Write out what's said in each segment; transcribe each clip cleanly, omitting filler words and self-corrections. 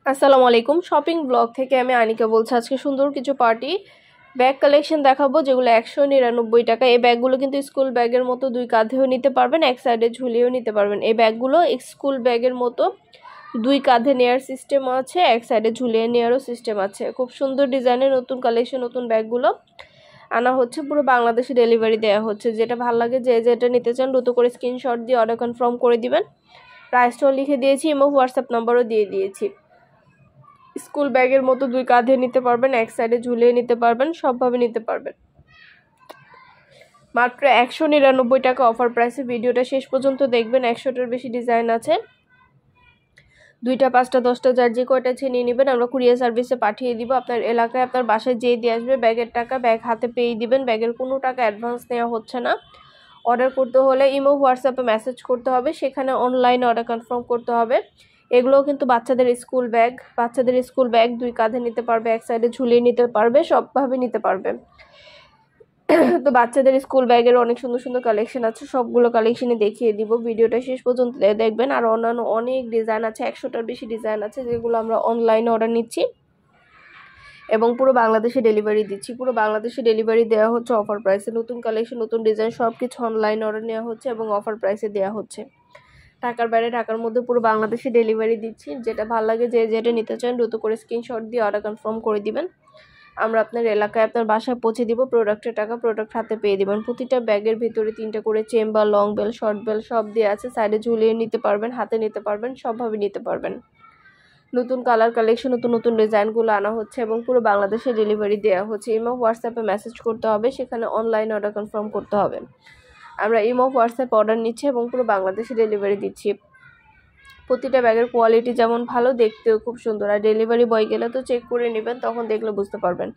আসসালামু আলাইকুম। Shopping blog থেকে আমি আনিকা বলছি। আজকে সুন্দর কিছু পার্টি ব্যাগ কালেকশন দেখাবো যেগুলো 199 টাকা। এই ব্যাগগুলো কিন্তু স্কুল ব্যাগের মতো দুই কাঁধেও নিতে পারবেন, এক সাইডে ঝুলিয়েও নিতে পারবেন। এই ব্যাগগুলো স্কুল ব্যাগের মতো দুই কাঁধে নেওয়ার সিস্টেম আছে, এক সাইডে ঝুলিয়ে নেওয়ারও সিস্টেম আছে। খুব সুন্দর ডিজাইনের নতুন কালেকশন, নতুন ব্যাগগুলো আনা হচ্ছে, পুরো বাংলাদেশে ডেলিভারি দেওয়া হচ্ছে। যেটা ভালো লাগে, যে যেটা নিতে চান দ্রুত করে স্ক্রিনশট দিয়ে অর্ডার কনফার্ম করে দিবেন। প্রাইসটাও লিখে দিয়েছি, ইমো হোয়াটসঅ্যাপ নাম্বারও দিয়ে দিয়েছি। স্কুল ব্যাগের মতো দুই কাঁধে নিতে পারবেন, এক সাইডে ঝুলিয়ে নিতে পারবেন, সবভাবে নিতে পারবেন। মাত্র 199 টাকা অফার প্রাইসে। ভিডিওটা শেষ পর্যন্ত দেখবেন। 100টার বেশি ডিজাইন আছে। 2টা 5টা 10টা যার যে কয়টা নিয়ে নেবেন, আমরা কুরিয়ার সার্ভিসে পাঠিয়ে দিব। আপনার এলাকায় আপনার বাসায় যেয়ে দিয়ে আসবে। ব্যাগের টাকা ব্যাগ হাতে পেয়ে দিবেন। ব্যাগের কোনো টাকা অ্যাডভান্স নেওয়া হচ্ছে না। অর্ডার করতে হলে ইমো হোয়াটসঅ্যাপে মেসেজ করতে হবে, সেখানে অনলাইনে অর্ডার কনফার্ম করতে হবে। এগুলোও কিন্তু বাচ্চাদের স্কুল ব্যাগ দুই কাঁধে নিতে পারবে, এক সাইডে ঝুলিয়ে নিতে পারবে, সবভাবে নিতে পারবে। তো বাচ্চাদের স্কুল ব্যাগের অনেক সুন্দর সুন্দর কালেকশন আছে, সবগুলো কালেকশনই দেখিয়ে দিব। ভিডিওটা শেষ পর্যন্ত দেখবেন। আর অন্যান্য অনেক ডিজাইন আছে, 100টার বেশি ডিজাইন আছে, যেগুলো আমরা অনলাইনে অর্ডার নিচ্ছি এবং পুরো বাংলাদেশে ডেলিভারি দিচ্ছি। পুরো বাংলাদেশে ডেলিভারি দেওয়া হচ্ছে অফার প্রাইসে। নতুন কালেকশন, নতুন ডিজাইন সব কিছু অনলাইনে অর্ডার নেওয়া হচ্ছে এবং অফার প্রাইসে দেওয়া হচ্ছে। ঢাকার বাইরে, ঢাকার মধ্যে পুরো বাংলাদেশে ডেলিভারি দিচ্ছি। যেটা ভালো লাগে, যে যেটা নিতে চান দ্রুত করে স্ক্রিনশট দিয়ে অর্ডার কনফার্ম করে দিবেন। আমরা আপনার এলাকায় আপনার বাসায় পৌঁছে দিব। প্রোডাক্টের টাকা প্রোডাক্ট হাতে পেয়ে দিবেন। প্রতিটা ব্যাগের ভিতরে 3টা করে chamber, long bell, short bell সব দেওয়া আছে। সাইডে ঝুলিয়ে নিতে পারবেন, হাতে নিতে পারবেন, সবভাবে নিতে পারবেন। নতুন কালার কালেকশন, নতুন নতুন ডিজাইনগুলো আনা হচ্ছে এবং পুরো বাংলাদেশে ডেলিভারি দেওয়া হচ্ছে। ইমো হোয়াটসঅ্যাপে মেসেজ করতে হবে, সেখানে অনলাইন অর্ডার কনফার্ম করতে হবে। আমরা ইমো হোয়াটসঅ্যাপ অর্ডার নিচ্ছি এবং পুরো বাংলাদেশে ডেলিভারি দিচ্ছি। প্রতিটা ব্যাগের কোয়ালিটি যেমন ভালো, দেখতেও খুব সুন্দর। আর ডেলিভারি বয় গেলে তো চেক করে নেবেন, তখন দেখলে বুঝতে পারবেন।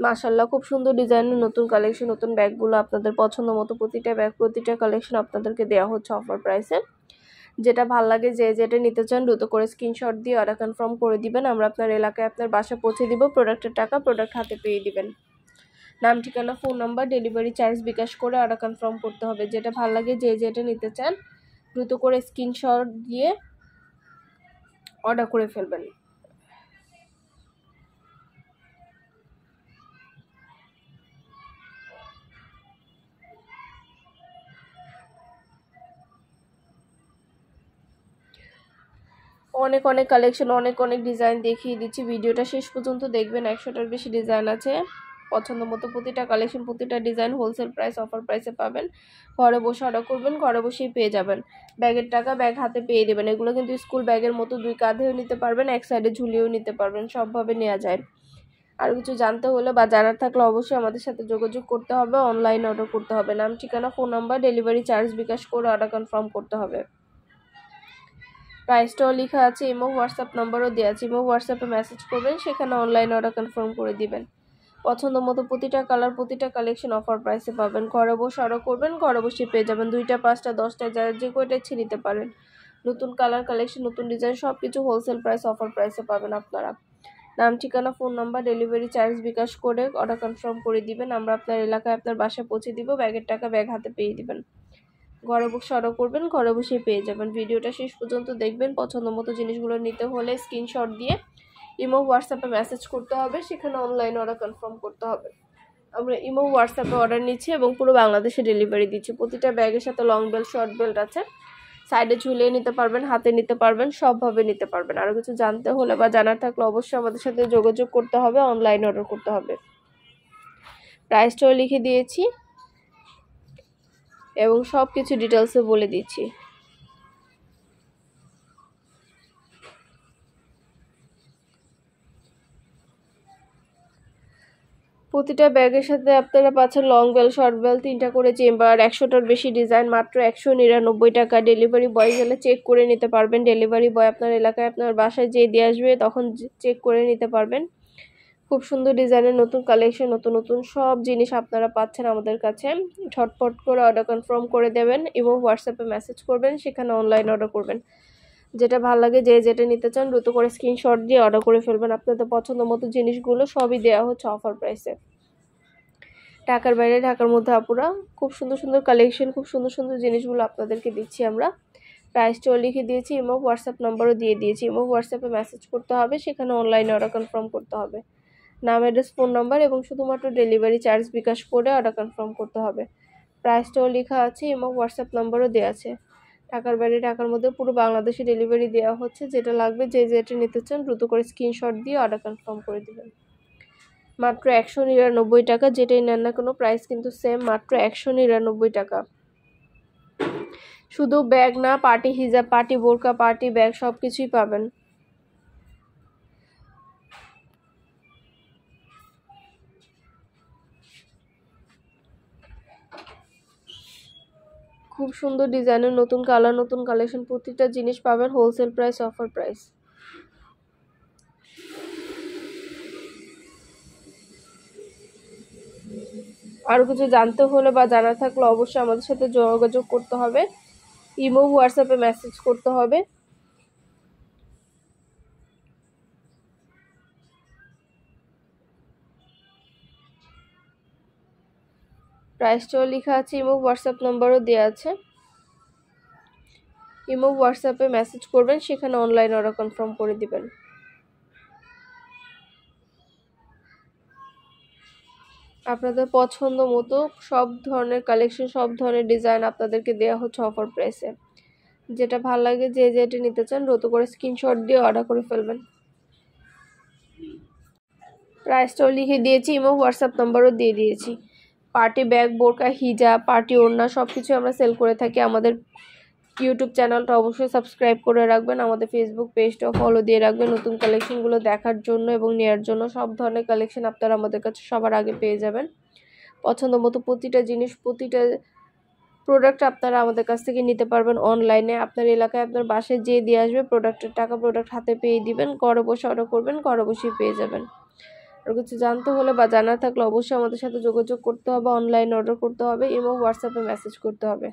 মাশাআল্লাহ, খুব সুন্দর ডিজাইনের নতুন কালেকশন, নতুন ব্যাগগুলো আপনাদের পছন্দ মতো প্রতিটা ব্যাগ, প্রতিটা কালেকশন আপনাদেরকে দেওয়া হচ্ছে অফার প্রাইসে। যেটা ভালো লাগে, যে যেটা নিতে চান দ্রুত করে স্ক্রিনশট দিয়ে অর্ডার কনফার্ম করে দিবেন। আমরা আপনার এলাকায় আপনার বাসা পৌঁছে দিব। প্রোডাক্টের টাকা প্রোডাক্ট হাতে পেয়ে দিবেন। নাম, ঠিকানা, ফোন নাম্বার, ডেলিভারি চার্জ বিকাশ করে অর্ডার কনফার্ম করতে হবে। যেটা ভালো লাগে, যে যেটা নিতে চান দ্রুত করে স্ক্রিনশট দিয়ে অর্ডার করে ফেলবেন। অনেক অনেক কালেকশন, অনেক অনেক ডিজাইন দেখিয়ে দিচ্ছি। ভিডিওটা শেষ পর্যন্ত দেখবেন। 100টার বেশি ডিজাইন আছে। পছন্দ মতো প্রতিটা কালেকশন, প্রতিটা ডিজাইন হোলসেল প্রাইস, অফার প্রাইসে পাবেন। ঘরে বসে অর্ডার করবেন, ঘরে বসেই পেয়ে যাবেন। ব্যাগের টাকা ব্যাগ হাতে পেয়ে দেবেন। এগুলো কিন্তু স্কুল ব্যাগের মতো দুই কাঁধেও নিতে পারবেন, এক সাইডে ঝুলিয়েও নিতে পারবেন, সবভাবে নেওয়া যায়। আর কিছু জানতে হলে বা জানার থাকলে অবশ্যই আমাদের সাথে যোগাযোগ করতে হবে, অনলাইন অর্ডার করতে হবে। নাম, ঠিকানা, ফোন নাম্বার, ডেলিভারি চার্জ বিকাশ করে অর্ডার কনফার্ম করতে হবে। প্রাইসটাও লেখা আছে, ইমো হোয়াটসঅ্যাপ নাম্বারও দেওয়া আছে। ইমো হোয়াটসঅ্যাপে মেসেজ করবেন, সেখানে অনলাইন অর্ডার কনফার্ম করে দিবেন। পছন্দ মতো প্রতিটা কালার, প্রতিটা কালেকশন অফার প্রাইসে পাবেন। ঘরে বসে অর্ডার করবেন, ঘরে বসে পেয়ে যাবেন। 2টা 5টা 10টা যারা যে কয়টা ইচ্ছে নিতে পারেন। নতুন কালার কালেকশন, নতুন ডিজাইন সব কিছু হোলসেল প্রাইস, অফার প্রাইসে পাবেন আপনারা। নাম, ঠিকানা, ফোন নাম্বার, ডেলিভারি চার্জ বিকাশ করে অর্ডার কনফার্ম করে দিবেন। আমরা আপনার এলাকায় আপনার বাসায় পৌঁছে দিব। ব্যাগের টাকা ব্যাগ হাতে পেয়ে দিবেন। ঘরে বসে অর্ডার করবেন, ঘরে বসেই পেয়ে যাবেন। ভিডিওটা শেষ পর্যন্ত দেখবেন। পছন্দ মতো জিনিসগুলো নিতে হলে স্ক্রিনশট দিয়ে ইমো হোয়াটসঅ্যাপে মেসেজ করতে হবে, সেখানে অনলাইন অর্ডার কনফার্ম করতে হবে। আমরা ইমো হোয়াটসঅ্যাপে অর্ডার নিচ্ছি এবং পুরো বাংলাদেশে ডেলিভারি দিচ্ছি। প্রতিটা ব্যাগের সাথে লং বেল্ট, শর্ট বেল্ট আছে। সাইডে ঝুলিয়ে নিতে পারবেন, হাতে নিতে পারবেন, সবভাবে নিতে পারবেন। আরও কিছু জানতে হলে বা জানার থাকলে অবশ্যই আমাদের সাথে যোগাযোগ করতে হবে, অনলাইন অর্ডার করতে হবে। প্রাইসটাও লিখে দিয়েছি এবং সব কিছু ডিটেলসে বলে দিচ্ছি। প্রতিটা ব্যাগের সাথে আপনারা পাচ্ছেন লং বেল, শর্ট বেল, 3টা করে চেম্বার, 100টার বেশি ডিজাইন, মাত্র 199 টাকা। ডেলিভারি বয় গেলে চেক করে নিতে পারবেন। ডেলিভারি বয় আপনার এলাকায় আপনার বাসায় যেয়ে দিয়ে আসবে, তখন চেক করে নিতে পারবেন। খুব সুন্দর ডিজাইনের নতুন কালেকশন, নতুন নতুন সব জিনিস আপনারা পাচ্ছেন আমাদের কাছে। ঝটপট করে অর্ডার কনফার্ম করে দেবেন এবং হোয়াটসঅ্যাপে মেসেজ করবেন, সেখানে অনলাইন অর্ডার করবেন। যেটা ভালো লাগে, যে যেটা নিতে চান দ্রুত করে স্ক্রিনশট দিয়ে অর্ডার করে ফেলবেন। আপনাদের পছন্দ মতো জিনিসগুলো সবই দেওয়া হচ্ছে অফার প্রাইসে। ঢাকার বাইরে, ঢাকার মধ্যে আপুরা খুব সুন্দর সুন্দর কালেকশন, খুব সুন্দর সুন্দর জিনিসগুলো আপনাদেরকে দিচ্ছি আমরা। প্রাইসটাও লিখে দিয়েছি, ইমো হোয়াটসঅ্যাপ নাম্বারও দিয়ে দিয়েছি। ইমো হোয়াটসঅ্যাপে মেসেজ করতে হবে, সেখানে অনলাইনে অর্ডার কনফার্ম করতে হবে। নাম, অ্যাড্রেস, ফোন নাম্বার এবং শুধুমাত্র ডেলিভারি চার্জ বিকাশ করে অর্ডার কনফার্ম করতে হবে। প্রাইসটাও লেখা আছে, এবং হোয়াটসঅ্যাপ নাম্বারও দেওয়া আছে। টাকার বাইরে টাকার মধ্যে পুরো বাংলাদেশে ডেলিভারি দেওয়া হচ্ছে। যেটা লাগবে, যে যেটা নিতে চান দ্রুত করে স্ক্রিনশট দিয়ে অর্ডার কনফার্ম করে দেবেন। মাত্র 199 টাকা, যেটাই নেন না কোনো প্রাইস কিন্তু সেম, মাত্র 199 টাকা। শুধু ব্যাগ না, পার্টি হিজাব, পার্টি বোরকা, পার্টি ব্যাগ সব কিছুই পাবেন। খুব সুন্দর ডিজাইনের নতুন কালার, নতুন কালেকশন, প্রতিটা জিনিস পাবেন হোলসেল প্রাইস, অফার প্রাইস। আরও কিছু জানতে হলে বা জানা থাকলে অবশ্যই আমাদের সাথে যোগাযোগ করতে হবে, ইমো হোয়াটসঅ্যাপে মেসেজ করতে হবে। প্রাইসটাও লেখা আছে, ইমো হোয়াটসঅ্যাপ নাম্বারও দেওয়া আছে। ইমো হোয়াটসঅ্যাপে মেসেজ করবেন, সেখানে অনলাইন অর্ডার কনফার্ম করে দিবেন। আপনাদের পছন্দ মতো সব ধরনের কালেকশন, সব ধরনের ডিজাইন আপনাদেরকে দেওয়া হচ্ছে অফার প্রাইসে। যেটা ভালো লাগে, যে যেটা নিতে চান দ্রুত করে স্ক্রিনশট দিয়ে অর্ডার করে ফেলবেন। প্রাইসটাও লিখে দিয়েছি, ইমো হোয়াটসঅ্যাপ নাম্বারও দিয়ে দিয়েছি। পার্টি ব্যাগ, বোরকা, হিজাব, পার্টি ওড়না সব কিছু আমরা সেল করে থাকি। আমাদের ইউটিউব চ্যানেলটা অবশ্যই সাবস্ক্রাইব করে রাখবেন, আমাদের ফেসবুক পেজটাও ফলো দিয়ে রাখবেন নতুন কালেকশনগুলো দেখার জন্য এবং নেওয়ার জন্য। সব ধরনের কালেকশন আপনারা আমাদের কাছে সবার আগে পেয়ে যাবেন। পছন্দ মতো প্রতিটা জিনিস, প্রতিটা প্রোডাক্ট আপনারা আমাদের কাছ থেকে নিতে পারবেন অনলাইনে। আপনার এলাকায় আপনার বাসায় যেয়ে দিয়ে আসবে, প্রোডাক্টের টাকা প্রোডাক্ট হাতে পেয়ে দিবেন, ঘরে বসে অর্ডার করবেন, ঘরে বসেই পেয়ে যাবেন। আর কিছু জানতে হলে বা জানার থাকলে অবশ্যই আমাদের সাথে যোগাযোগ করতে হবে, অনলাইনে অর্ডার করতে হবে, এবং হোয়াটসঅ্যাপে মেসেজ করতে হবে।